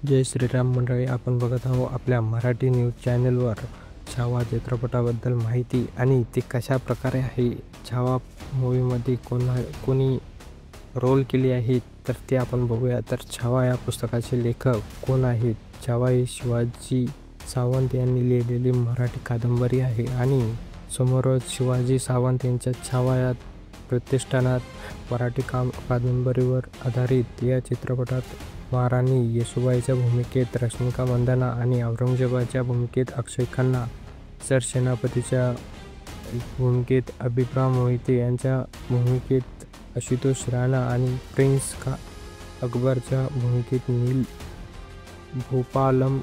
जय श्रीराम मंडळी, आपण बघत आहोत आपल्या मराठी न्यूज चॅनलवर छावा चित्रपटाबद्दल माहिती आणि ते कशा प्रकारे आहे. छावा मूवीमध्ये कोणी रोल केली आहे तर ते आपण बघूया. तर छावा या पुस्तकाचे लेखक कोण आहेत? छावा ही शिवाजी सावंत यांनी लिहिलेली मराठी कादंबरी आहे आणि समोरच शिवाजी सावंत यांच्या छावा या प्रतिष्ठानात मराठी कादंबरीवर आधारित या चित्रपटात महाराणी येसूबाईच्या भूमिकेत रश्मिका मंदाना आणि औरंगजेबाच्या भूमिकेत अक्षय खन्ना, सरसेनापतीच्या भूमिकेत अभिप्राम मोहिते यांच्या भूमिकेत आशुतोष राणा आणि प्रिन्स अकबरच्या भूमिकेत नील भूपालम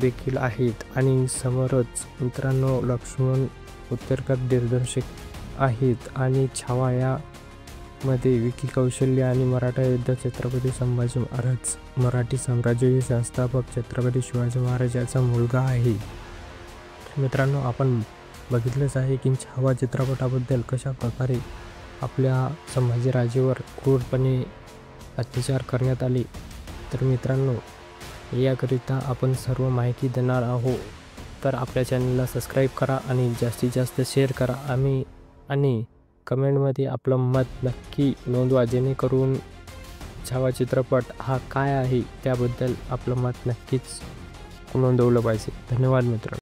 देखील आहेत. आणि समोरच मित्रांनो लक्ष्मण उत्तरकर दिग्दर्शक आहेत. आणि छावा या मध्ये विकी कौशल्य आणि मराठा युद्ध छत्रपती संभाजी महाराज मराठी साम्राज्याचे संस्थापक छत्रपती शिवाजी महाराज याचा मुलगा आहे. मित्रांनो आपण बघितलंच आहे की छावा चित्रपटाबद्दल कशा प्रकारे आपल्या संभाजीराजेवर क्रूरपणे अत्याचार करण्यात आले. तर मित्रांनो याकरिता आपण सर्व माहिती देणार आहोत. तर आपल्या चॅनलला सबस्क्राईब करा आणि जास्तीत जास्त शेअर करा आणि कमेंटमध्ये आपलं मत नक्की नोंदवा, जेणेकरून छावा चित्रपट हा काय आहे त्याबद्दल आपलं मत नक्कीच नोंदवलं पाहिजे. धन्यवाद मित्रांनो.